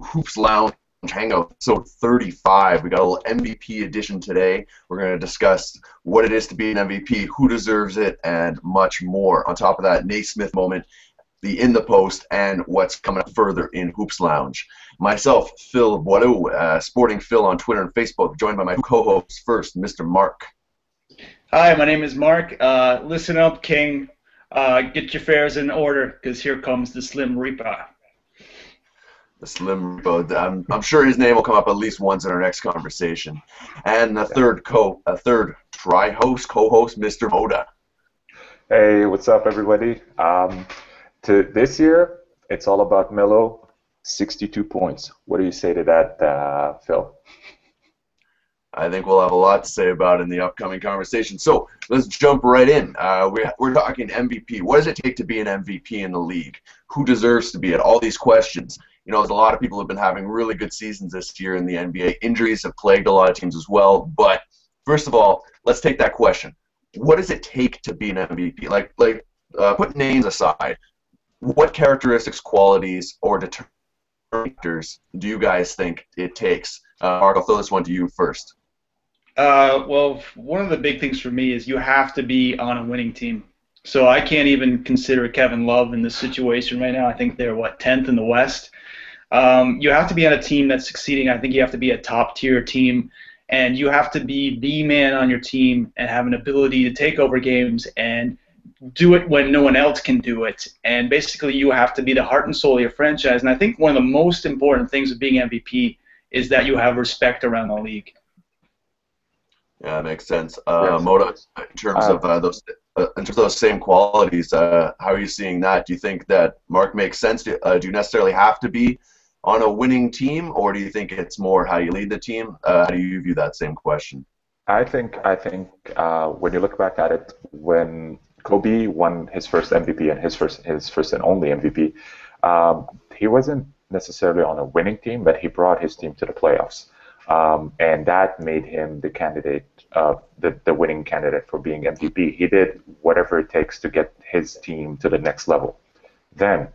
Hoops Lounge Hangout, episode 35. We got a little MVP edition today. We're going to discuss what it is to be an MVP, who deserves it, and much more. On top of that, Naismith moment, the In the Post, and what's coming up further in Hoops Lounge. Myself, Phil Boileau, Sporting Phil on Twitter and Facebook, joined by my co-host first, Mr. Mark. Hi, my name is Mark. Listen up, King. Get your fares in order, because here comes the Slim Reaper. The Slim Reaper. I'm sure his name will come up at least once in our next conversation. And a third tri-host, co-host, Mr. Moda. Hey, what's up, everybody? To this year, it's all about Melo, 62 points. What do you say to that, Phil? I think we'll have a lot to say about it in the upcoming conversation. So let's jump right in. We're talking MVP. What does it take to be an MVP in the league? Who deserves to be it? All these questions. You know, there's a lot of people who have been having really good seasons this year in the NBA. Injuries have plagued a lot of teams as well. But first of all, let's take that question. What does it take to be an MVP? Put names aside. What characteristics, qualities, or determinators do you guys think it takes? Mark, I'll throw this one to you first. Well, one of the big things for me is you have to be on a winning team. So I can't even consider Kevin Love in this situation right now. I think they're, 10th in the West? You have to be on a team that's succeeding. I think you have to be a top-tier team, and you have to be the man on your team and have an ability to take over games and do it when no one else can do it. And basically you have to be the heart and soul of your franchise. And I think one of the most important things of being MVP is that you have respect around the league. Yeah, that makes sense. Moda, in terms of those same qualities, how are you seeing that? Do you think that Mark makes sense? Do you necessarily have to be on a winning team, or do you think it's more how you lead the team? How do you view that same question? I think when you look back at it, when Kobe won his first MVP and his first and only MVP, he wasn't necessarily on a winning team, but he brought his team to the playoffs. And that made him the candidate, the winning candidate for being MVP. He did whatever it takes to get his team to the next level. Then,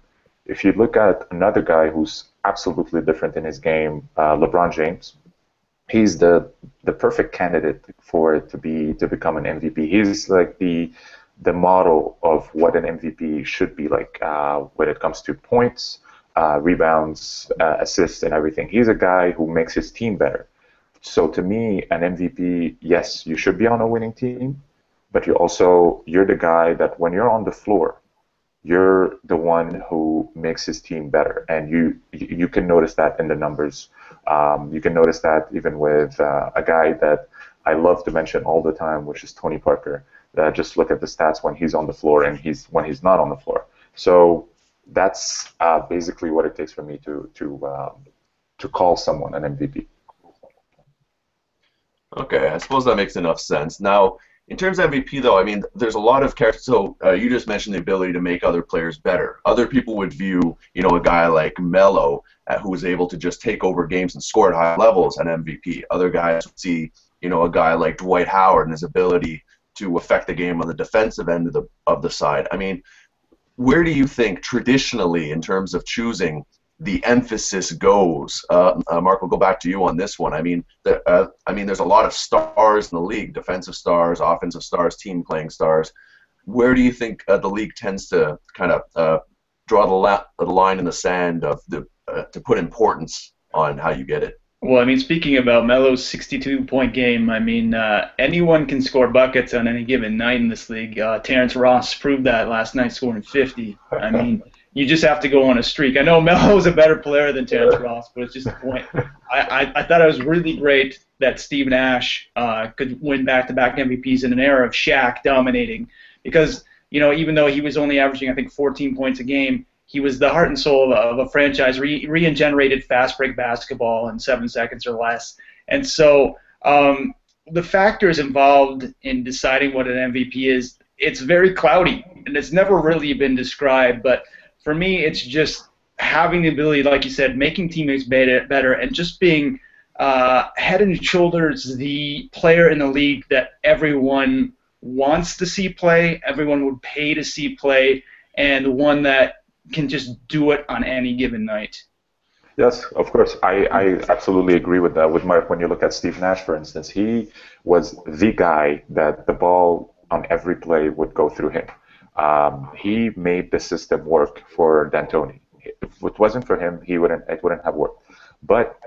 if you look at another guy who's absolutely different in his game, LeBron James, he's the perfect candidate to become an MVP. He's like the model of what an MVP should be like when it comes to points, rebounds, assists, and everything. He's a guy who makes his team better. So to me, an MVP, yes, you should be on a winning team, but you're the guy that when you're on the floor, you're the one who makes his team better, and you can notice that in the numbers. You can notice that even with a guy that I love to mention all the time, which is Tony Parker. Just look at the stats when he's on the floor and when he's not on the floor. So that's basically what it takes for me to call someone an MVP. Okay, I suppose that makes enough sense. Now, in terms of MVP, though, I mean, there's a lot of characters. So you just mentioned the ability to make other players better. Other people would view, a guy like Melo, who was able to just take over games and score at high levels, an MVP. Other guys would see, a guy like Dwight Howard and his ability to affect the game on the defensive end of the side. I mean, where do you think traditionally, in terms of choosing, the emphasis goes? Mark, we'll go back to you on this one. I mean, there's a lot of stars in the league: defensive stars, offensive stars, team playing stars. Where do you think the league tends to kind of draw the line in the sand to put importance on how you get it? Well, I mean, speaking about Melo's 62-point game, I mean, anyone can score buckets on any given night in this league. Terrence Ross proved that last night, scoring 50. I mean, you just have to go on a streak. I know Melo's a better player than Terrence Ross, but it's just a point. I thought it was really great that Steve Nash could win back-to-back MVPs in an era of Shaq dominating, because, even though he was only averaging, I think, 14 points a game, he was the heart and soul of a franchise. Re-generated fast break basketball in 7 seconds or less. And so the factors involved in deciding what an MVP is, it's very cloudy, and it's never really been described. But for me, it's just having the ability, like you said, making teammates better, and just being head and shoulders the player in the league that everyone wants to see play, everyone would pay to see play, and the one that can just do it on any given night. Yes, of course. I absolutely agree with that. With Mark, when you look at Steve Nash, for instance, he was the guy that the ball on every play would go through him. He made the system work for D'Antoni. If it wasn't for him, it wouldn't have worked. But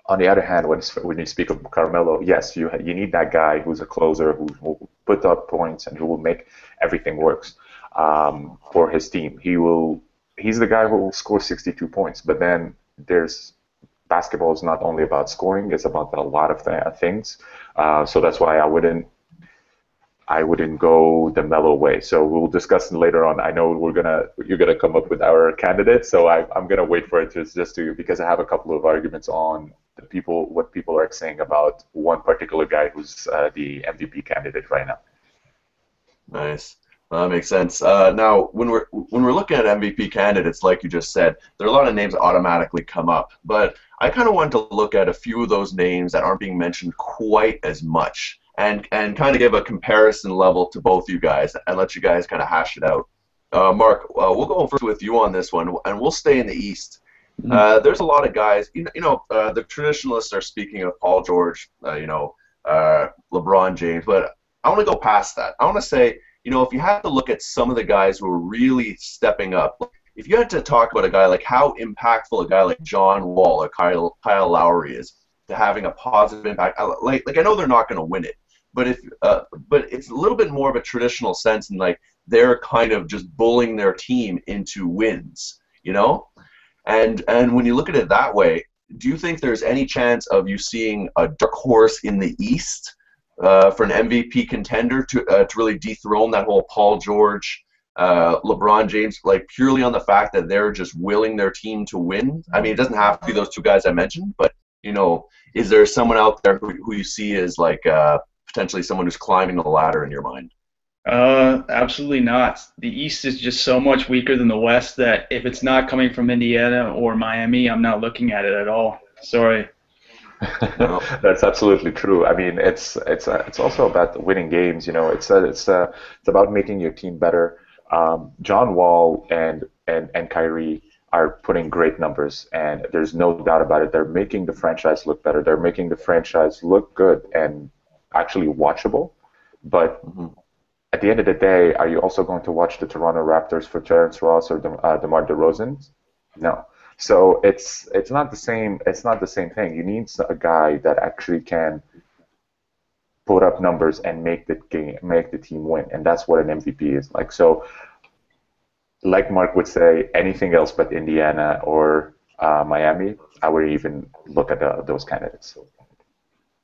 on the other hand, when you speak of Carmelo, yes, you need that guy who's a closer who will put up points and who will make everything works for his team. He's the guy who will score 62 points. But then there's basketball is not only about scoring; it's about a lot of things. So that's why I wouldn't go the Melo way. So we'll discuss it later on. I know you're gonna come up with our candidate, so I'm gonna wait for it because I have a couple of arguments on what people are saying about one particular guy who's the MVP candidate right now. Nice. That makes sense. Now, when we're looking at MVP candidates, like you just said, there are a lot of names that automatically come up. But I kind of wanted to look at a few of those names that aren't being mentioned quite as much, and kind of give a comparison level to both you guys, and let you guys kind of hash it out. Mark, we'll go first with you on this one, and we'll stay in the East. There's a lot of guys. The traditionalists are speaking of Paul George, LeBron James, but I want to go past that. I want to say, if you had to look at some of the guys who are really stepping up, if you had to talk about a guy like how impactful a guy like John Wall or Kyle Lowry is to having a positive impact, like I know they're not going to win it, but but it's a little bit more of a traditional sense, and like they're kind of just bullying their team into wins, And when you look at it that way, do you think there's any chance of you seeing a dark horse in the East for an MVP contender to really dethrone that whole Paul George, LeBron James, like purely on the fact that they're just willing their team to win? I mean, it doesn't have to be those two guys I mentioned, but is there someone out there who you see as like potentially someone who's climbing the ladder in your mind? Absolutely not. The East is just so much weaker than the West that if it's not coming from Indiana or Miami, I'm not looking at it at all. Sorry. That's absolutely true. I mean, it's also about winning games. It's about making your team better. John Wall and Kyrie are putting great numbers, and there's no doubt about it. They're making the franchise look better. They're making the franchise look good and actually watchable. But at the end of the day, are you also going to watch the Toronto Raptors for Terrence Ross or DeMar DeRozan? No. So it's not the same. It's not the same thing. You need a guy that actually can put up numbers and make the team win, and that's what an MVP is like. So, like Mark would say, anything else but Indiana or Miami, I would even look at those candidates.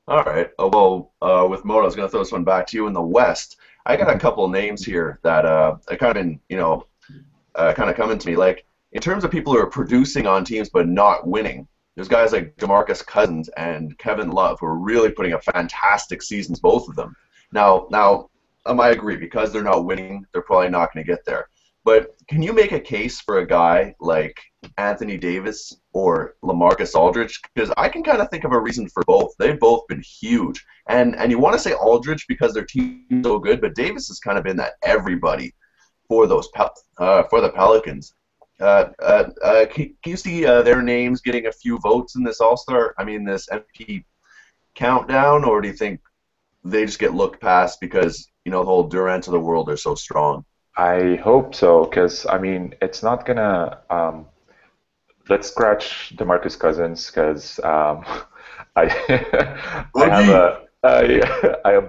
All right. With Moto, I was going to throw this one back to you in the West. I got a couple of names here that kind of coming to me. Like, in terms of people who are producing on teams but not winning, there's guys like DeMarcus Cousins and Kevin Love who are really putting up fantastic seasons, both of them. Now, I agree, because they're not winning, they're probably not going to get there. But can you make a case for a guy like Anthony Davis or LaMarcus Aldridge? Because I can kind of think of a reason for both. They've both been huge. And you want to say Aldridge because their team's so good, but Davis has kind of been that everybody for the Pelicans. Can you see their names getting a few votes in this this MVP countdown, or do you think they just get looked past because the whole Durant of the world are so strong? I hope so, because I mean it's not gonna. Let's scratch DeMarcus Cousins, because I have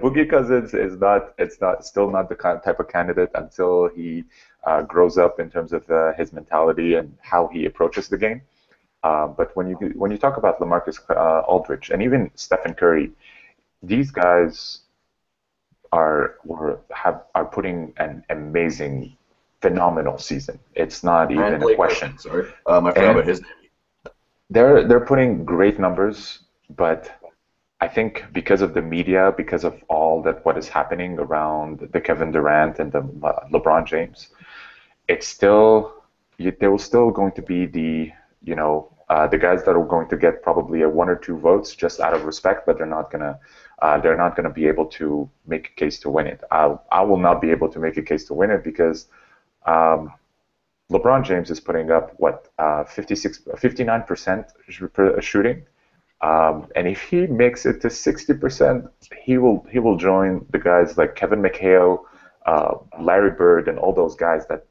Boogie Cousins is not. It's still not the type of candidate until he grows up in terms of his mentality and how he approaches the game. But when you talk about LaMarcus Aldridge and even Stephen Curry, these guys are putting an amazing, phenomenal season. It's not even a question. Sorry, I forgot about his name. They're putting great numbers, but I think because of the media, because of what is happening around the Kevin Durant and the LeBron James, there will still going to be the guys that are going to get probably a 1 or 2 votes just out of respect, but they're not gonna be able to make a case to win it. I will not be able to make a case to win it because LeBron James is putting up what 59% shooting, and if he makes it to 60%, he will join the guys like Kevin McHale, Larry Bird, and all those guys that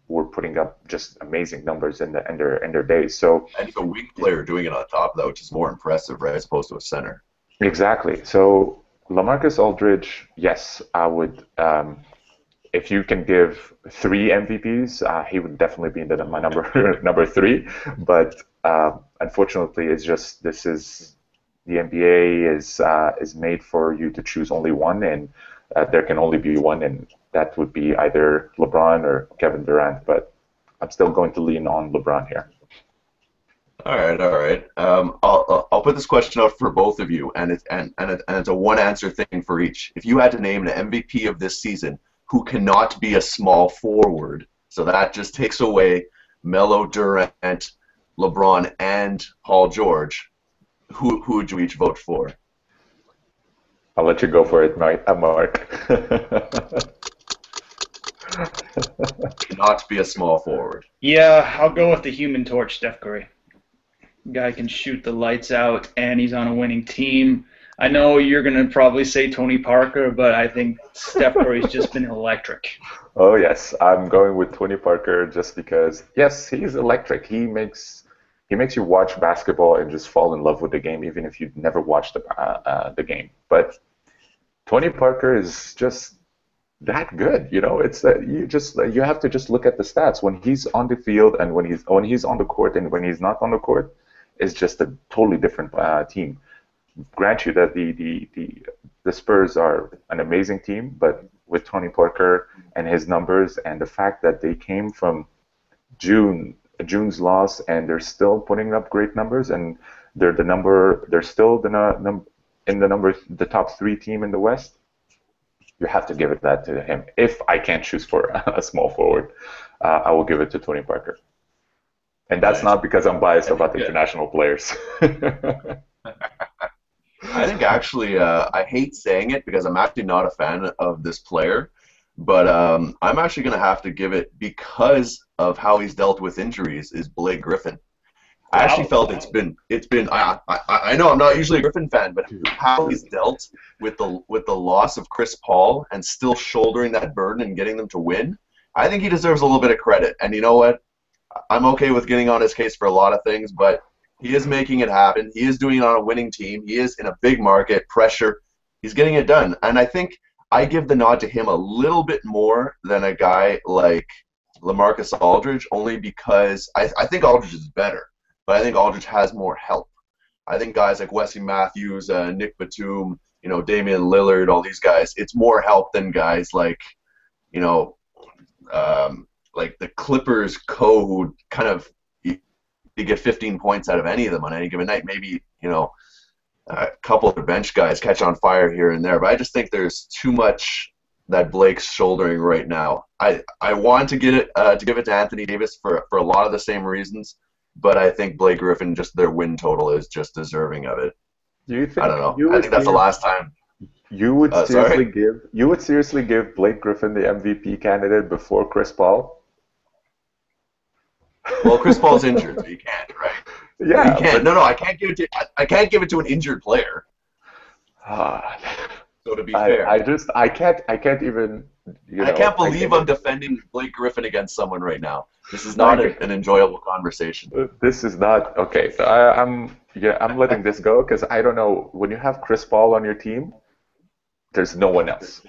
were putting up just amazing numbers in their days. So And he's a wing player doing it on top, though, which is more impressive, right, as opposed to a center. exactly. So LaMarcus Aldridge, yes, I would. If you can give three MVPs, he would definitely be in my number number three. But unfortunately, it's just this is the NBA is made for you to choose only one, and there can only be one, and that would be either LeBron or Kevin Durant. But I'm still going to lean on LeBron here. All right, all right. I'll put this question out for both of you, and it's a one-answer thing for each. If you had to name an MVP of this season who cannot be a small forward, so that just takes away Melo, Durant, LeBron, and Paul George, who would you each vote for? I'll let you go for it, Mark. Cannot be a small forward. Yeah, I'll go with the Human Torch, Steph Curry. Guy can shoot the lights out, and he's on a winning team. I know you're going to probably say Tony Parker, but I think Steph Curry's just been electric. Oh yes, I'm going with Tony Parker just because yes, he's electric. He makes you watch basketball and just fall in love with the game, even if you've never watched the game. But Tony Parker is just that good. It's you have to just look at the stats when he's on the field and when he's on the court and when he's not on the court. It's just a totally different team. Grant you that the Spurs are an amazing team, but with Tony Parker and his numbers and the fact that they came from June's loss and they're still putting up great numbers and they're still the top three team in the West. You have to give that to him. If I can't choose for a small forward, I will give it to Tony Parker. And that's not because I'm biased about international players. I think actually, I hate saying it because I'm actually not a fan of this player, but I'm actually going to have to give it because of how he's dealt with injuries is Blake Griffin. I actually felt it's been. I know I'm not usually a Griffin fan, but how he's dealt with the loss of Chris Paul and still shouldering that burden and getting them to win, I think he deserves a little bit of credit. And you know what? I'm okay with getting on his case for a lot of things, but he is making it happen. He is doing it on a winning team. He is in a big market, pressure. He's getting it done. And I think I give the nod to him a little bit more than a guy like LaMarcus Aldridge, only because I think Aldridge is better, but I think Aldridge has more help. I think guys like Wesley Matthews, Nick Batum, Damian Lillard, all these guys, it's more help than guys like, like the Clippers who kind of you get 15 points out of any of them on any given night. Maybe a couple of bench guys catch on fire here and there, but I just think there's too much that Blake's shouldering right now. I want to give it to Anthony Davis for a lot of the same reasons, but I think Blake Griffin, just their win total is just deserving of it. Do you think? I don't know. I think that's the last time. You would seriously give Blake Griffin the MVP candidate before Chris Paul? Well, Chris Paul's injured, so you can't, right? Yeah. You can't. No, I can't give it to. I can't give it to an injured player. So to be fair, I can't even. I can't believe I'm defending Blake Griffin against someone right now. This is not an enjoyable conversation. This is not okay. So I'm letting this go because I don't know. When you have Chris Paul on your team, there's no one else.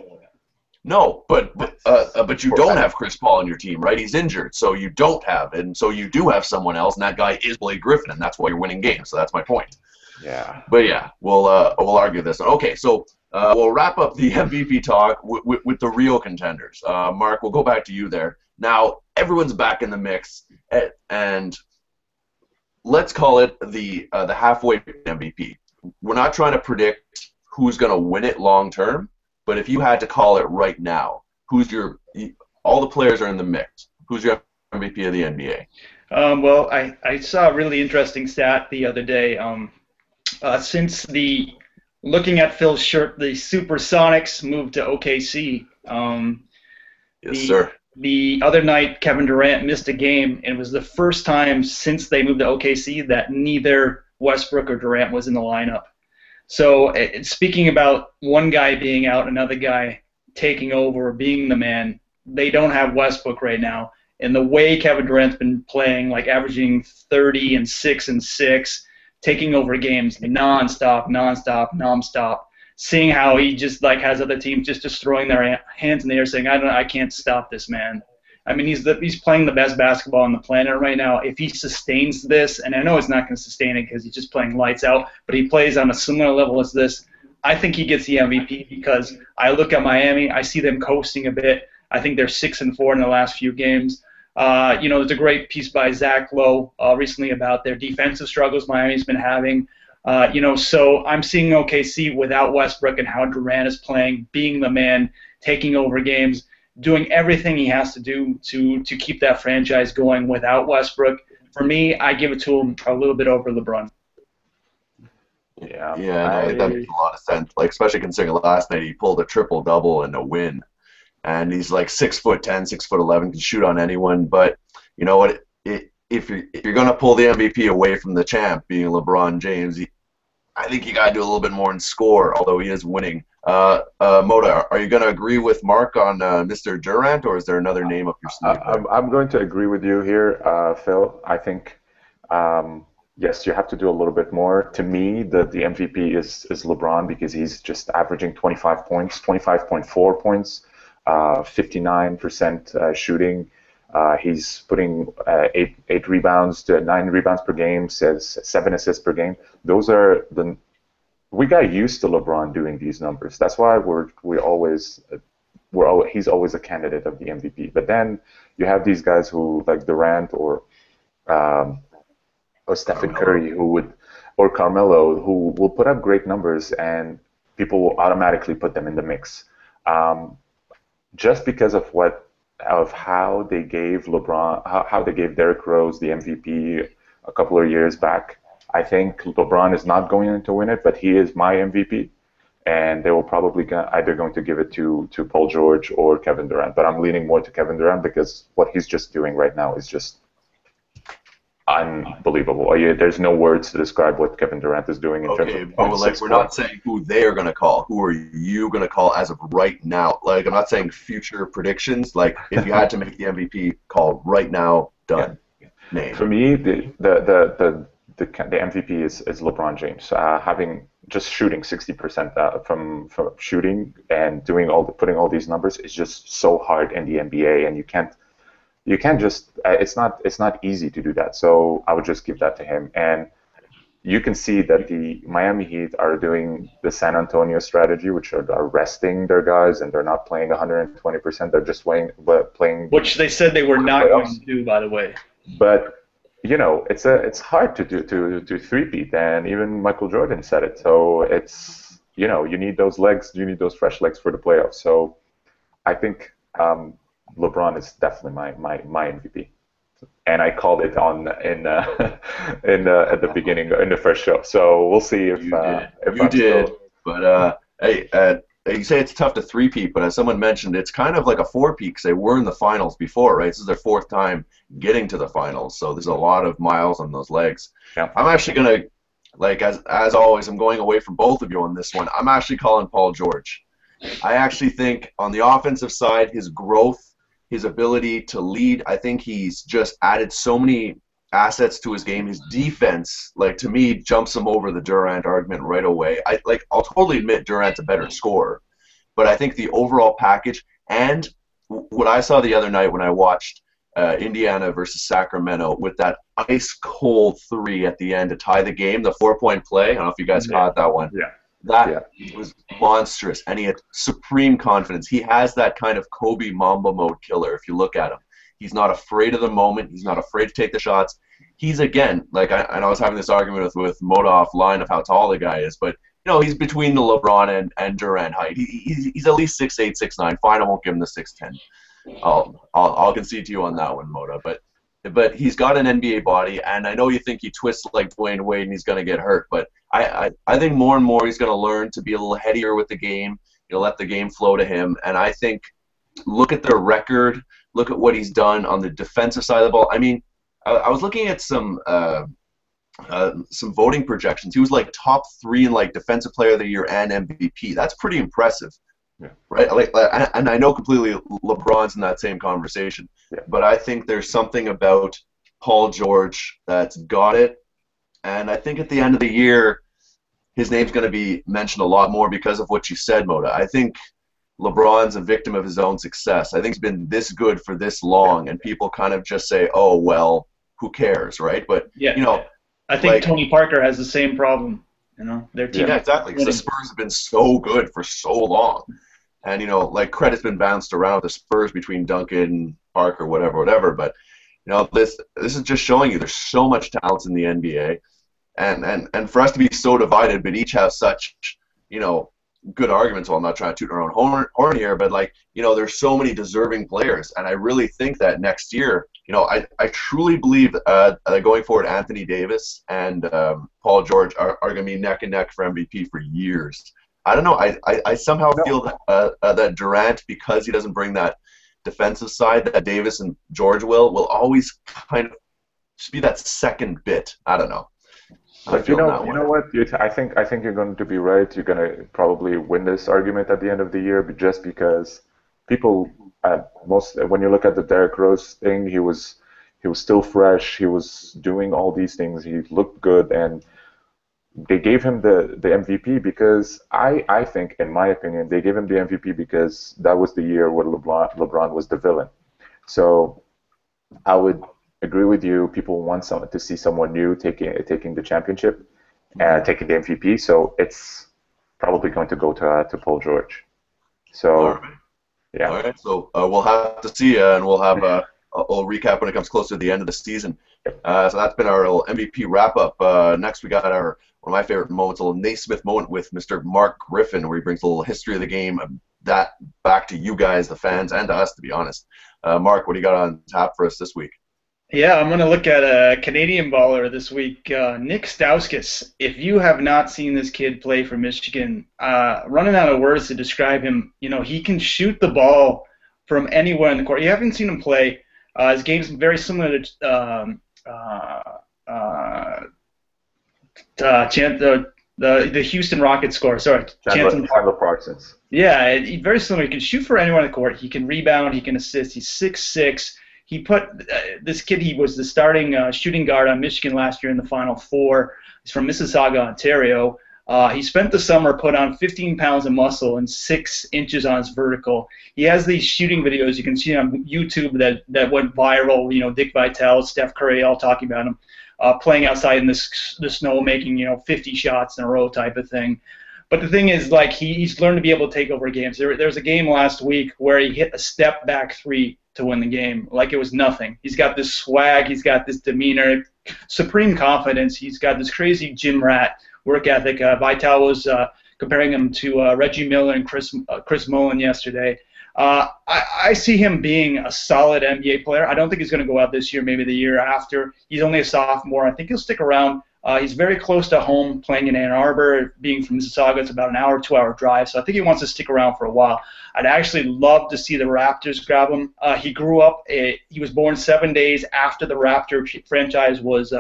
No, but you don't have Chris Paul on your team, right? He's injured, so you don't have, and so you do have someone else, and that guy is Blake Griffin, and that's why you're winning games. So that's my point. Yeah. But yeah, we'll argue this. Okay, so we'll wrap up the MVP talk with the real contenders. Mark, we'll go back to you there. Now everyone's back in the mix, and let's call it the halfway MVP. We're not trying to predict who's going to win it long term. But if you had to call it right now, all the players are in the mix. Who's your MVP of the NBA? Well, I saw a really interesting stat the other day. Since looking at Phil's shirt, the Supersonics moved to OKC. Yes, sir. The other night, Kevin Durant missed a game, and it was the first time since they moved to OKC that neither Westbrook or Durant was in the lineup. So speaking about one guy being out, another guy taking over, being the man, they don't have Westbrook right now. And the way Kevin Durant's been playing, like averaging 30 and 6 and 6, taking over games nonstop, seeing how he just like has other teams just throwing their hands in the air saying, I can't stop this man. I mean, he's playing the best basketball on the planet right now. If he sustains this, and I know he's not going to sustain it because he's just playing lights out, but he plays on a similar level as this, I think he gets the MVP because I look at Miami, I see them coasting a bit. I think they're 6-4 in the last few games. There's a great piece by Zach Lowe recently about their defensive struggles Miami's been having. So I'm seeing OKC without Westbrook and how Durant is playing, being the man, taking over games, doing everything he has to do to keep that franchise going without Westbrook. For me, I give it to him a little bit over LeBron. Yeah, that makes a lot of sense. Like, especially considering last night he pulled a triple-double in a win. And he's like 6'10", 6'11", can shoot on anyone. But you know what? If you're gonna pull the MVP away from the champ, being LeBron James, I think you gotta do a little bit more in score. Although he is winning. Moda, are you gonna agree with Mark on Mr. Durant, or is there another name up your sleeve? I'm going to agree with you here, Phil. I think yes, you have to do a little bit more. To me, the MVP is LeBron because he's just averaging 25 points, 25.4 points. 59% shooting. He's putting 8 rebounds to 9 rebounds per game, says 7 assists per game. Those are we got used to LeBron doing these numbers. That's why he's always a candidate of the MVP. But then you have these guys who like Durant or Stephen Curry or Carmelo who will put up great numbers and people will automatically put them in the mix. Just because of how they gave how they gave Derrick Rose the MVP a couple of years back, I think LeBron is not going to win it, but he is my MVP, and they will probably either going to give it to Paul George or Kevin Durant. But I'm leaning more to Kevin Durant because what he's just doing right now is just unbelievable. There's no words to describe what Kevin Durant is doing in terms of but like, we're not saying who they are going to call. Who are you going to call as of right now? Like, I'm not saying future predictions. Like, if you had to make the MVP call right now, done. Yeah. Name. For me, the MVP is LeBron James. Having just shooting 60% from shooting and putting all these numbers is just so hard in the NBA, and you can't just it's not easy to do that. So I would just give that to him. And you can see that the Miami Heat are doing the San Antonio strategy, which are resting their guys and they're not playing 120%. They're just playing which they said they were not going to do, by the way. But it's hard to do three-peat, and even Michael Jordan said it. So it's you need those legs, you need those fresh legs for the playoffs. So I think LeBron is definitely my MVP, and I called it at the beginning in the first show. So we'll see if you did. But hey, you say it's tough to three-peat, but as someone mentioned, it's kind of like a four-peat because they were in the finals before, right? This is their 4th time getting to the finals, so there's a lot of miles on those legs. Yeah. I'm actually gonna, like as always, I'm going away from both of you on this one. I'm actually calling Paul George. I actually think on the offensive side, his growth, his ability to lead, I think he's just added so many assets to his game. His defense, like, to me, jumps him over the Durant argument right away. I'll totally admit Durant's a better scorer, but I think the overall package and what I saw the other night when I watched Indiana versus Sacramento with that ice-cold 3 at the end to tie the game, the 4-point play. I don't know if you guys caught that one. Yeah. That was monstrous, and he had supreme confidence. He has that kind of Kobe Mamba mode killer if you look at him. He's not afraid of the moment. He's not afraid to take the shots. He's, again, like I was having this argument with Moda offline of how tall the guy is, but he's between the LeBron and Durant height. He's at least 6'8", 6'9". Fine, I won't give him the 6'10". I'll concede to you on that one, Moda. But he's got an NBA body, and I know you think he twists like Dwayne Wade and he's going to get hurt, but I think more and more he's going to learn to be a little headier with the game, let the game flow to him, and I think look at their record, look at what he's done on the defensive side of the ball. I mean, I was looking at some voting projections. He was like top 3 in like Defensive Player of the Year and MVP. That's pretty impressive, right? And I know completely LeBron's in that same conversation, but I think there's something about Paul George that's got it, and I think at the end of the year, his name's going to be mentioned a lot more because of what you said, Moda. I think LeBron's a victim of his own success. I think he's been this good for this long, and people kind of just say, "Oh well, who cares?" Right? But you know. I think Tony Parker has the same problem. You know, their team. Yeah, exactly. Because the Spurs have been so good for so long, and you know, like credit's been bounced around the Spurs between Duncan, Parker, whatever. But you know, this is just showing you there's so much talent in the NBA, and for us to be so divided, but each have such good arguments. Well, I'm not trying to toot our own horn here, but like there's so many deserving players, and I really think that next year. I truly believe that going forward, Anthony Davis and Paul George are going to be neck and neck for MVP for years. I don't know. I somehow feel that Durant, because he doesn't bring that defensive side that Davis and George will always kind of just be that second bit. I don't know. But you know what? I think you're going to be right. You're going to probably win this argument at the end of the year, but just because people. When you look at the Derrick Rose thing, he was still fresh. He was doing all these things. He looked good, and they gave him the MVP because I think, in my opinion, they gave him the MVP because that was the year where LeBron was the villain. So I would agree with you. People want to see someone new taking the championship and taking the MVP. So it's probably going to go to Paul George. So. Yeah. All right. So we'll have to see, and we'll have a recap when it comes closer to the end of the season. So that's been our little MVP wrap up. Next, we got one of my favorite moments, a little Naismith moment with Mr. Mark Griffin, where he brings a little history of the game that back to you guys, the fans, and to us, to be honest. Mark, what do you got on tap for us this week? Yeah, I'm going to look at a Canadian baller this week, Nick Stauskas. If you have not seen this kid play for Michigan, running out of words to describe him, he can shoot the ball from anywhere in the court. You haven't seen him play. His game's very similar to the Houston Rockets score. Sorry, Chandler Parsons. Yeah, very similar. He can shoot for anyone in the court. He can rebound. He can assist. He's 6'6". He put this kid. He was the starting shooting guard on Michigan last year in the Final Four. He's from Mississauga, Ontario. He spent the summer put on 15 pounds of muscle and 6 inches on his vertical. He has these shooting videos you can see on YouTube that went viral. Dick Vitale, Steph Curry, all talking about him playing outside in the snow, making 50 shots in a row type of thing. But the thing is, like he's learned to be able to take over games. There's a game last week where he hit a step back 3 to win the game, like it was nothing. He's got this swag, he's got this demeanor, supreme confidence. He's got this crazy gym rat work ethic. Vitale was comparing him to Reggie Miller and Chris Mullin yesterday. I see him being a solid NBA player. I don't think he's going to go out this year, maybe the year after. He's only a sophomore. I think he'll stick around. He's very close to home, playing in Ann Arbor. Being from Mississauga, it's about an hour, 2-hour drive. So I think he wants to stick around for a while. I'd actually love to see the Raptors grab him. He grew up. He was born 7 days after the Raptor franchise was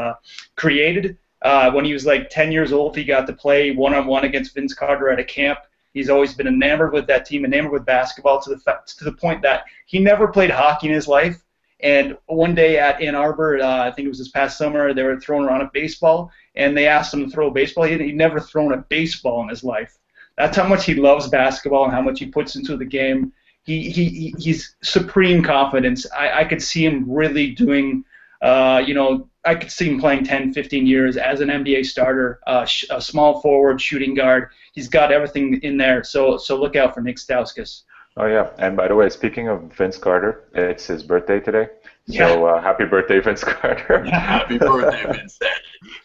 created. When he was like 10 years old, he got to play one-on-one against Vince Carter at a camp. He's always been enamored with that team, enamored with basketball to the point that he never played hockey in his life. And one day at Ann Arbor, I think it was this past summer, they were throwing around a baseball, and they asked him to throw a baseball. He'd never thrown a baseball in his life. That's how much he loves basketball and how much he puts into the game. He's supreme confidence. I could see him really doing, I could see him playing 10, 15 years as an NBA starter, a small forward, shooting guard. He's got everything in there. So look out for Nick Stauskas. Oh, yeah. And by the way, speaking of Vince Carter, it's his birthday today. So happy birthday, Vince Carter. Yeah, happy birthday, Vince.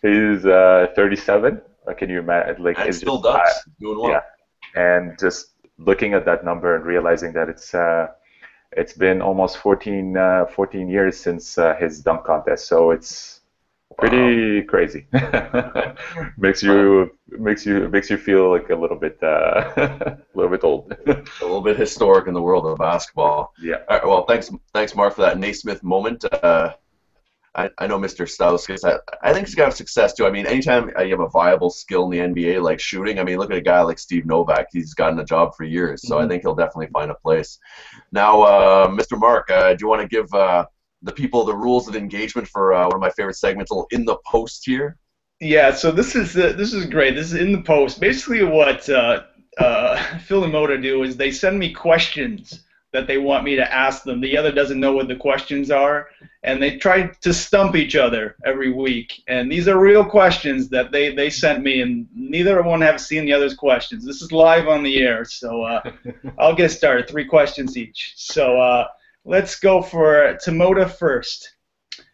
He's 37. Can you imagine? Like, and still does. Doing well. Yeah. And just looking at that number and realizing that it's been almost 14 years since his dunk contest. So it's Pretty crazy. makes you feel like a little bit a little bit old. A little bit historic in the world of basketball. Yeah. All right, well, thanks, Mark, for that Naismith moment. I know Mr. Stauskas. I think he's got success too. I mean, anytime you have a viable skill in the NBA like shooting, I mean, look at a guy like Steve Novak. He's gotten a job for years, so I think he'll definitely find a place. Now, Mr. Mark, do you want to give the people the rules of engagement for one of my favorite segments, a little in the post here? Yeah, so this is great. This is in the post. Basically, what Phil and Moda do is they send me questions that they want me to ask them. The other doesn't know what the questions are, and they try to stump each other every week. And these are real questions that they sent me, and neither one have seen the other's questions. This is live on the air, so I'll get started. 3 questions each. So let's go for Moda first.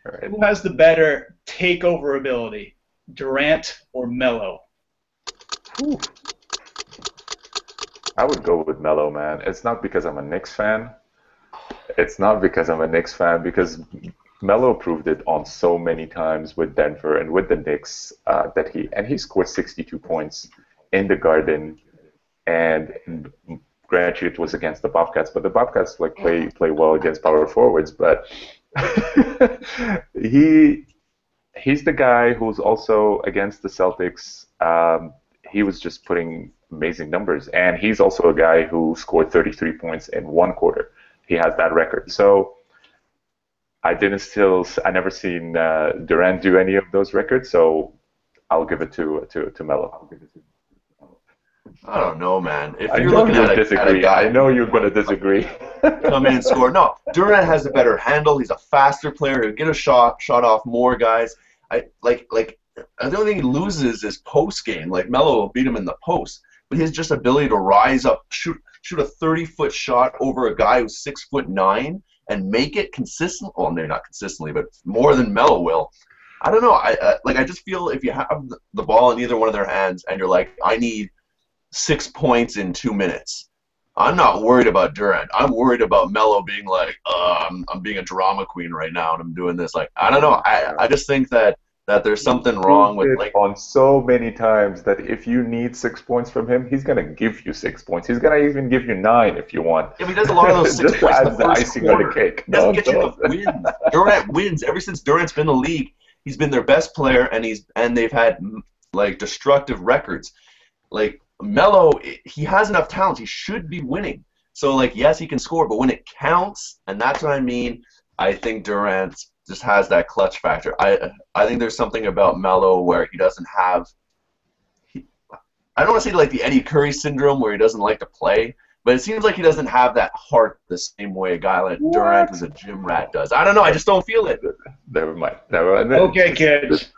All right. Who has the better takeover ability, Durant or Melo? Whew. I would go with Melo, man. It's not because I'm a Knicks fan. It's not because I'm a Knicks fan, because Melo proved it on so many times with Denver and with the Knicks that he scored 62 points in the Garden, and granted it was against the Bobcats, but the Bobcats play well against power forwards, but he's the guy who's also against the Celtics. He was just putting amazing numbers, and he's also a guy who scored 33 points in 1 quarter. He has that record. So I never seen Durant do any of those records, so I'll give it to Melo. I don't know, man. If I you're know looking you'll at disagree. a guy, I know you're going to disagree. come in and score. No, Durant has a better handle. He's a faster player. He'll get a shot off more guys. The only thing he loses is post game. Like Melo will beat him in the post, but his just ability to rise up, shoot a 30-foot shot over a guy who's 6'9" and make it consistent. Well, maybe not consistently, but more than Melo will. I don't know. I just feel if you have the ball in either one of their hands and you're like, I need 6 points in 2 minutes. I'm not worried about Durant. I'm worried about Melo being like, I'm being a drama queen right now and I'm doing this. Like, I don't know. I just think that there's something wrong with on so many times that if you need 6 points from him, he's gonna give you 6 points. He's gonna even give you 9 if you want. Yeah, but he does a lot of those 6 just points in adds the the first icing quarter. on the cake. He doesn't get you the wins. Durant wins ever since Durant's been in the league. He's been their best player, and they've had like destructive records. Like Melo, he has enough talent. He should be winning. So like, yes, he can score, but when it counts, and that's what I mean, I think Durant just has that clutch factor. I think there's something about Melo where he doesn't have. I don't want to say like the Eddie Curry syndrome where he doesn't like to play, but it seems like he doesn't have that heart the same way a guy like Durant who's a gym rat does. I don't know. I just don't feel it. Never mind. Okay, kids.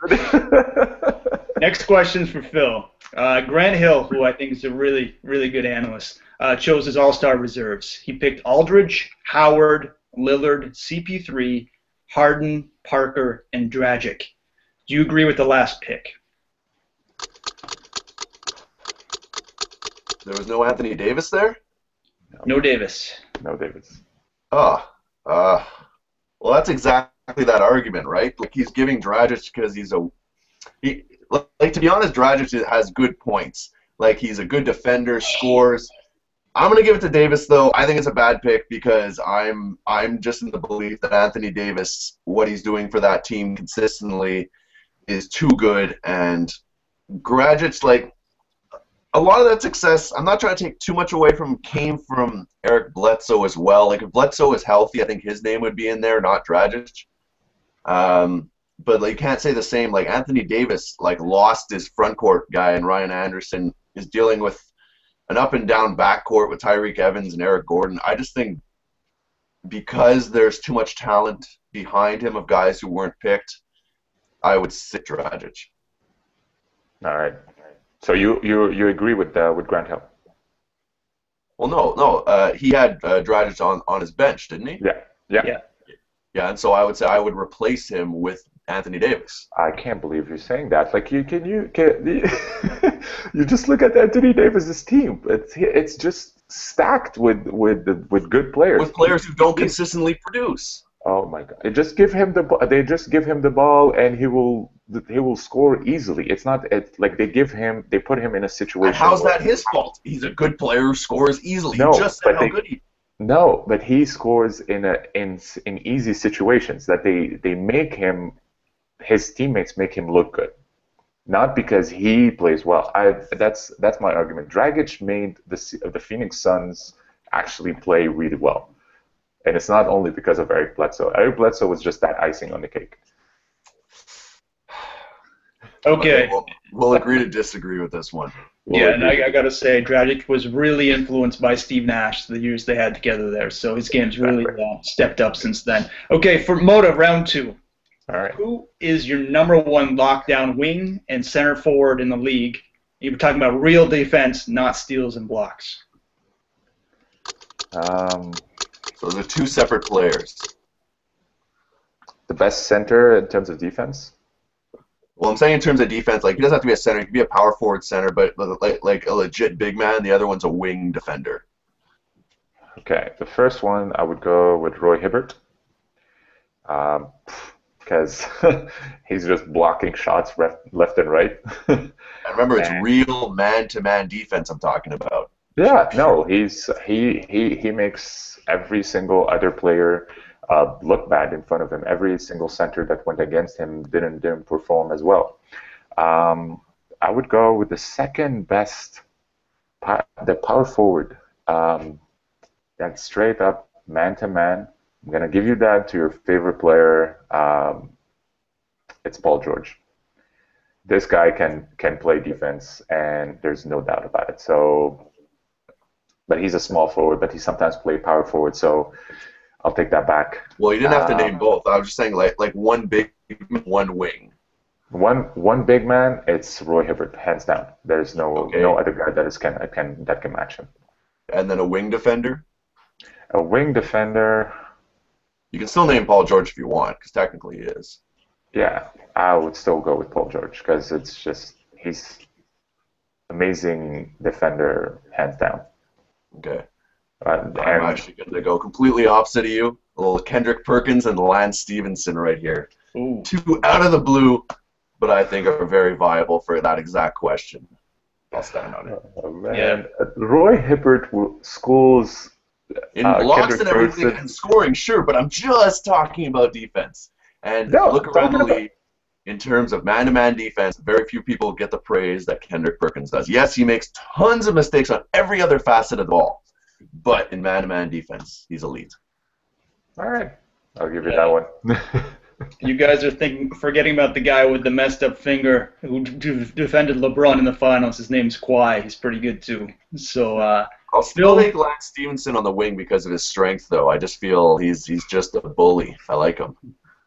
Next question's for Phil. Grant Hill, who I think is a really, really good analyst, chose his all-star reserves. He picked Aldridge, Howard, Lillard, CP3, Harden, Parker, and Dragic. Do you agree with the last pick? There was no Anthony Davis there? No Davis. No Davis. Oh, well, that's exactly that argument, right? Like he's giving Dragic because like to be honest, Dragic has good points. Like he's a good defender, scores. I'm gonna give it to Davis though. I think it's a bad pick because I'm just in the belief that Anthony Davis, what he's doing for that team consistently, is too good, and Dragic, like a lot of that success, I'm not trying to take too much away from, came from Eric Bledsoe as well. Like if Bledsoe is healthy, I think his name would be in there, not Dragic. But like, you can't say the same. Like Anthony Davis, like lost his front court guy, and Ryan Anderson is dealing with an up and down backcourt with Tyreek Evans and Eric Gordon. I just think because there's too much talent behind him of guys who weren't picked, I would sit Dragic. All right. So you agree with Grant Hill? Well, no. He had Dragic on his bench, didn't he? Yeah. Yeah, and so I would say I would replace him with Anthony Davis. I can't believe you're saying that. Like you just look at Anthony Davis's team. It's just stacked with good players. With players who don't consistently produce. Oh my God! They just give him the ball, and he will score easily. It's not like they put him in a And situation how's where that his fault? He's a good player who scores easily. You no, just said how good he. no, but he scores in easy situations that they make him his teammates make him look good, not because he plays well. That's my argument. Dragic made the Phoenix Suns actually play really well. And it's not only because of Eric Bledsoe. Eric Bledsoe was just that icing on the cake. Okay. We'll agree to disagree with this one. Yeah, and I got to say, Dragic was really influenced by Steve Nash the years they had together there, so his game's really stepped up since then. Okay, for Moda, round 2. All right. Who is your number 1 lockdown wing and center forward in the league? You're talking about real defense, not steals and blocks. So they're 2 separate players. The best center in terms of defense? Well, I'm saying in terms of defense, like he doesn't have to be a center. He can be a power forward center, but like a legit big man. The other one's a wing defender. Okay, the first one I would go with Roy Hibbert, because he's just blocking shots left and right. And remember, it's real man-to-man defense I'm talking about. Yeah, no, he makes every single other player look bad in front of him. Every single center that went against him didn't perform as well. I would go with the second best, the power forward. That's straight up man to man. I'm gonna give you that to your favorite player. It's Paul George. This guy can play defense, and there's no doubt about it. So, but he's a small forward, but he sometimes plays power forward. So I'll take that back. Well, you didn't have to name both. I was just saying like one big, one wing. One big man, it's Roy Hibbert, hands down. There's no other guy that can match him. And then a wing defender. A wing defender. You can still name Paul George if you want, because technically he is. Yeah, I would still go with Paul George because he's amazing defender, hands down. Okay. I'm actually going to go completely opposite of you. A little Kendrick Perkins and Lance Stevenson right here. Ooh. 2 out of the blue, but I think are very viable for that exact question. I'll stand on it. Oh, man. Yeah. Roy Hibbert schools in blocks Kendrick and everything Perkins. And scoring, sure, but I'm just talking about defense. And look around the league, in terms of man-to-man defense, very few people get the praise that Kendrick Perkins does. Yes, he makes tons of mistakes on every other facet of the ball, but in man-to-man defense, he's elite. All right, I'll give you that one. You guys are forgetting about the guy with the messed up finger who defended LeBron in the finals. His name's Kawhi. He's pretty good too. So I'll still take Lance Stevenson on the wing because of his strength, though. I just feel he's just a bully. I like him.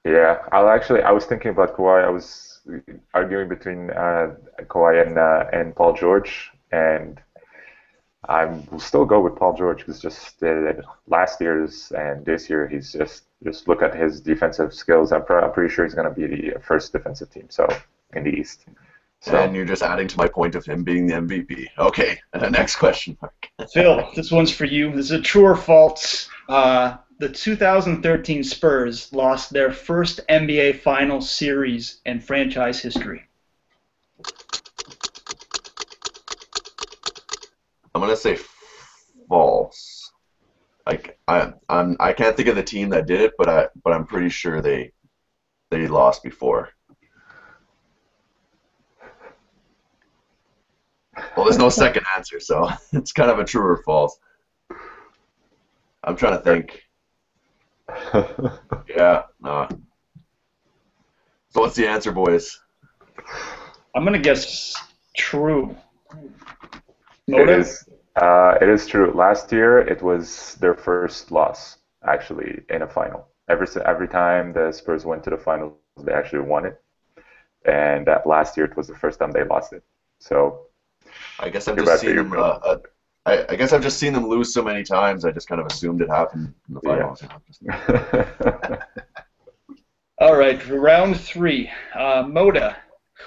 Yeah, I was thinking about Kawhi. I was arguing between Kawhi and Paul George, and I will still go with Paul George because just last year's and this year he's just look at his defensive skills. I'm pretty sure he's going to be the first defensive team in the East. So. And you're just adding to my point of him being the MVP. Okay, next question, Mark. Phil, this one's for you. This is a true or false. The 2013 Spurs lost their first NBA Finals series in franchise history. I'm gonna say false. Like I can't think of the team that did it, but I'm pretty sure they lost before. Well, there's no second answer, so it's kind of a true or false. I'm trying to think. Yeah. So what's the answer, boys? I'm gonna guess true. It is true. Last year, it was their first loss, actually, in a final. Every time the Spurs went to the finals, they actually won it. And that last year, it was the first time they lost it. So, I guess I've just seen them. I guess I've just seen them lose so many times. I just kind of assumed it happened in the finals. Yeah. All right, for round 3, Moda,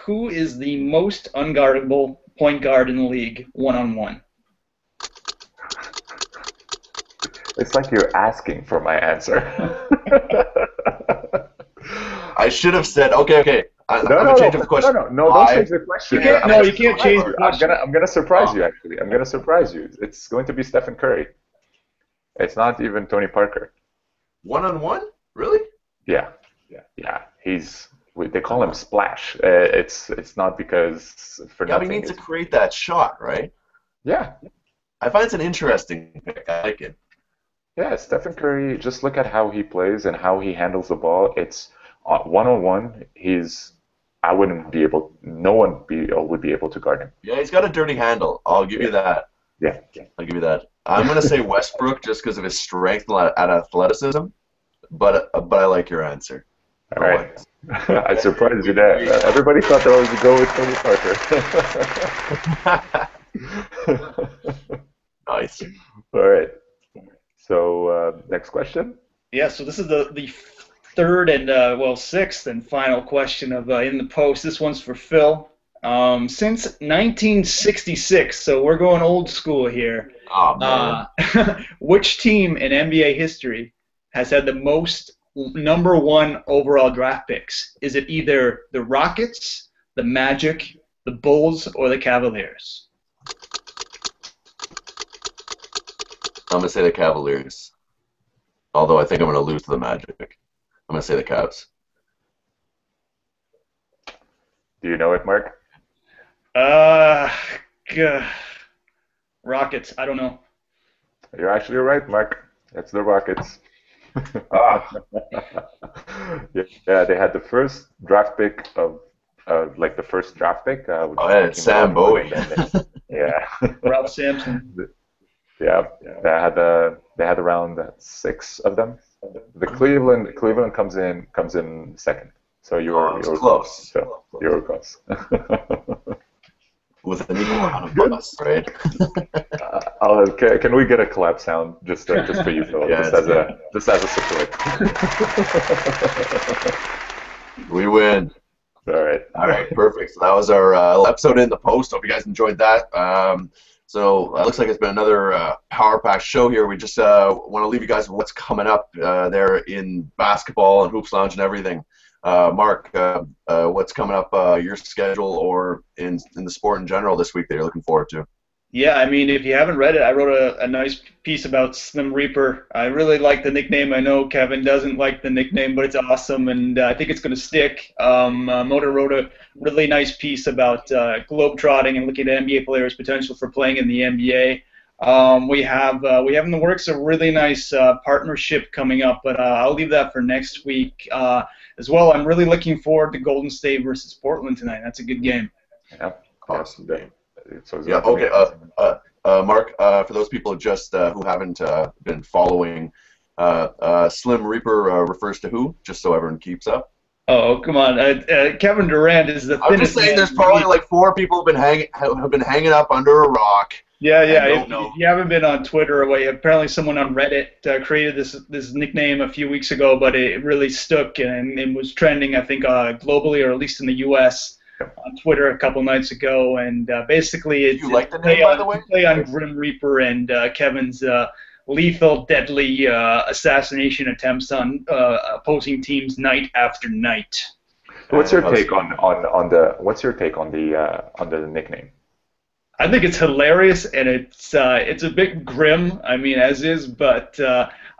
who is the most unguardable point guard in the league, one-on-one? It's like you're asking for my answer. I should have said, okay. I'm No, gonna no, change no, the question. no, don't change the question. You can't, no, you can't change the question. I'm gonna surprise you. Actually, I'm gonna surprise you. It's going to be Stephen Curry. It's not even Tony Parker. 1-on-1? Really? Yeah. They call him Splash. It's not because for Yeah, but nothing. he needs to create that shot, right? Yeah. I find it's an interesting pick. I like it. Yeah, Stephen Curry, just look at how he plays and how he handles the ball. It's one-on-one. No one would be able to guard him. Yeah, he's got a dirty handle. I'll give you that. Yeah. I'll give you that. I'm gonna say Westbrook just because of his strength and athleticism, but I like your answer. All right. I surprised you there. Everybody thought that I would go with Tony Parker. Nice. All right. So next question. Yeah, so this is the third and sixth and final question of in the post. This one's for Phil. Since 1966, so we're going old school here. Oh man. Which team in NBA history has had the most number one overall draft picks? Is it either the Rockets, the Magic, the Bulls, or the Cavaliers? I'm gonna say the Cavaliers. Although I think I'm gonna lose to the Magic. I'm gonna say the Cavs. Do you know it, Mark? Rockets. I don't know. You're actually right, Mark. It's the Rockets. Yeah, they had the first draft pick of the first draft pick. It's Sam Bowie. Yeah. Ralph Sampson. Yeah, they had around 6 of them. The Cleveland comes in second. So you were close. So you were close. With an equal amount of us, right? Can we get a clap sound just for you, Phil? Yeah, just as a support. We win. All right, perfect. So that was our episode in the post. Hope you guys enjoyed that. So it looks like it's been another power-packed show here. We just want to leave you guys with what's coming up there in basketball and Hoops Lounge and everything. Mark, what's coming up your schedule or in the sport in general this week that you're looking forward to? Yeah, I mean, if you haven't read it, I wrote a nice piece about Slim Reaper. I really like the nickname. I know Kevin doesn't like the nickname, but it's awesome, and I think it's going to stick. Motor wrote a really nice piece about globetrotting and looking at NBA players' potential for playing in the NBA. We have in the works a really nice partnership coming up, but I'll leave that for next week. As well, I'm really looking forward to Golden State versus Portland tonight. That's a good game. Yeah, awesome game. Mark, for those people just who haven't been following, Slim Reaper refers to who? Just so everyone keeps up. Oh, come on. Kevin Durant is the thinnest. I'm just saying there's probably like 4 people have been hanging up under a rock. Yeah. If you haven't been on Twitter, apparently someone on Reddit created this nickname a few weeks ago, but it really stuck and it was trending, I think, globally or at least in the U.S. on Twitter a couple nights ago. And basically, it's like the name, by the way? Play on Grim Reaper and Kevin's lethal, deadly assassination attempts on opposing teams night after night. What's your take on the nickname? I think it's hilarious and it's a bit grim. I mean, as is, but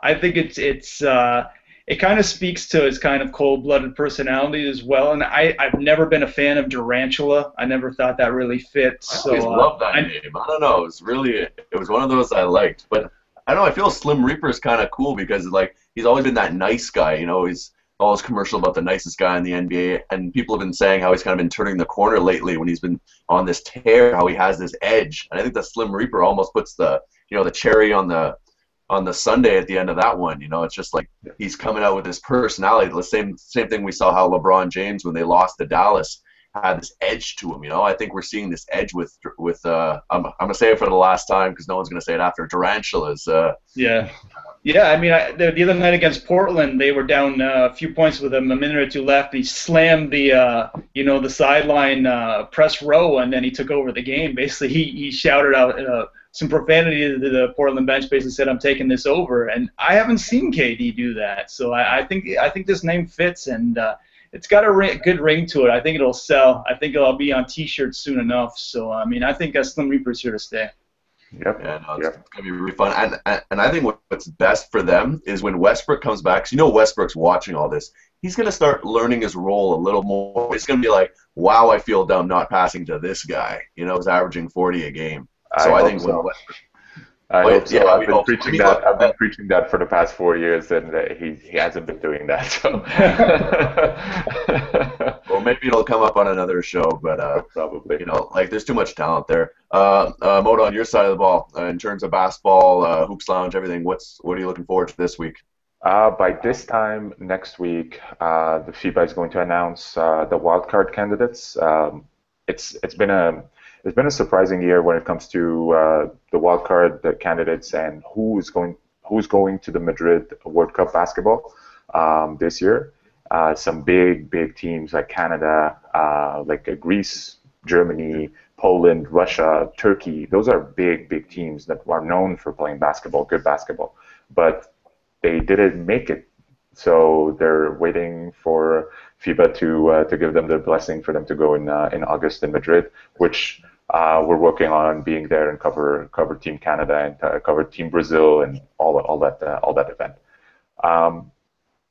I think it kind of speaks to his kind of cold-blooded personality as well. And I've never been a fan of Durantula. I never thought that really fits. I always loved that name. I don't know. It was one of those I liked, but I don't know. I feel Slim Reaper is kind of cool because like he's always been that nice guy. You know, he's always commercial about the nicest guy in the NBA, and people have been saying how he's kind of been turning the corner lately when he's been on this tear. How he has this edge, and I think the Slim Reaper almost puts the cherry on the sundae at the end of that one. You know, it's just like he's coming out with this personality. The same thing we saw how LeBron James when they lost to Dallas had this edge to him. You know, I think we're seeing this edge with I'm gonna say it for the last time because no one's gonna say it after Tarantulas. Yeah, I mean, the other night against Portland, they were down a few points with a minute or two left. He slammed the sideline press row, and then he took over the game. Basically, he shouted out some profanity to the Portland bench. Basically, said, "I'm taking this over." And I haven't seen KD do that, so I think this name fits, and it's got a good ring to it. I think it'll sell. I think it'll be on T-shirts soon enough. So I mean, I think Slim Reaper's here to stay. Yep. Yeah, no, it's gonna be really fun. And I think what's best for them is when Westbrook comes back. 'Cause you know Westbrook's watching all this. He's gonna start learning his role a little more. It's gonna be like, wow, I feel dumb not passing to this guy. You know, he's averaging 40 a game. So I think when Westbrook. I hope so. Yeah, I've been preaching that. I've been preaching that for the past 4 years, and he hasn't been doing that. So. Well, maybe it'll come up on another show, but probably. You know, like there's too much talent there. Moto, on your side of the ball, in terms of basketball, Hoops Lounge, everything. What are you looking forward to this week? By this time next week, the FIBA is going to announce the wildcard candidates. It's been a surprising year when it comes to the wildcard candidates and who's going to the Madrid World Cup basketball this year. Some big teams like Canada, like Greece, Germany, Poland, Russia, Turkey. Those are big teams that are known for playing basketball, good basketball, but they didn't make it. So they're waiting for FIBA to give them their blessing for them to go in August in Madrid, which we're working on being there and cover Team Canada and cover Team Brazil and all that event.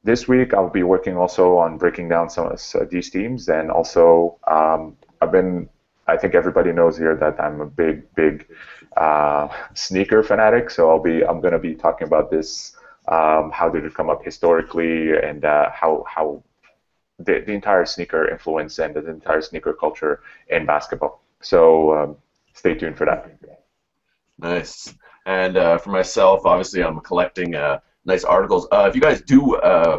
This week I'll be working also on breaking down some of these teams, and also I think everybody knows here that I'm a big sneaker fanatic, so I'm going to be talking about this. How did it come up historically, and how the entire sneaker influence and the entire sneaker culture in basketball. So stay tuned for that. Nice. And for myself, obviously, I'm collecting nice articles. If you guys do,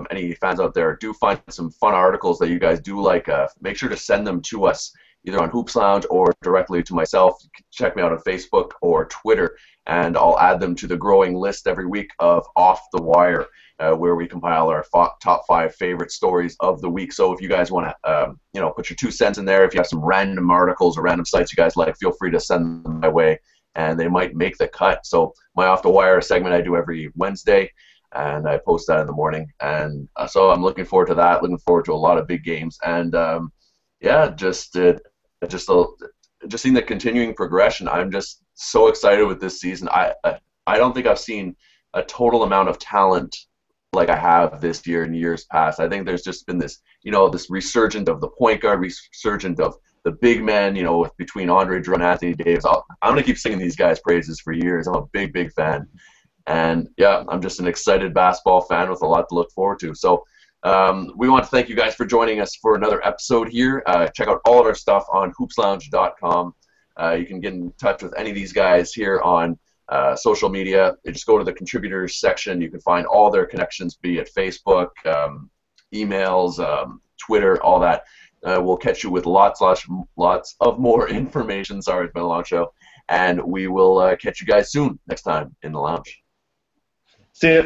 any fans out there, do find some fun articles that you guys do like, make sure to send them to us, either on Hoops Lounge or directly to myself. You can check me out on Facebook or Twitter, and I'll add them to the growing list every week of Off the Wire, where we compile our top 5 favorite stories of the week. So if you guys want to, put your 2 cents in there, if you have some random articles or random sites you guys like, feel free to send them my way, and they might make the cut. So my Off the Wire segment I do every Wednesday, and I post that in the morning. And so I'm looking forward to that, looking forward to a lot of big games. And just seeing the continuing progression. I'm just so excited with this season. I don't think I've seen a total amount of talent like I have this year and years past. I think there's just been this, this resurgence of the point guard, resurgence of the big men, between Andre Drummond and Anthony Davis. I'm going to keep singing these guys' praises for years. I'm a big fan. And, yeah, I'm just an excited basketball fan with a lot to look forward to. So we want to thank you guys for joining us for another episode here. Check out all of our stuff on hoopslounge.com. You can get in touch with any of these guys here on social media. You just go to the contributors section. You can find all their connections, be it Facebook, emails, Twitter, all that. We'll catch you with lots of more information. Sorry, it's been a long show. And we will catch you guys soon next time in the lounge. See ya.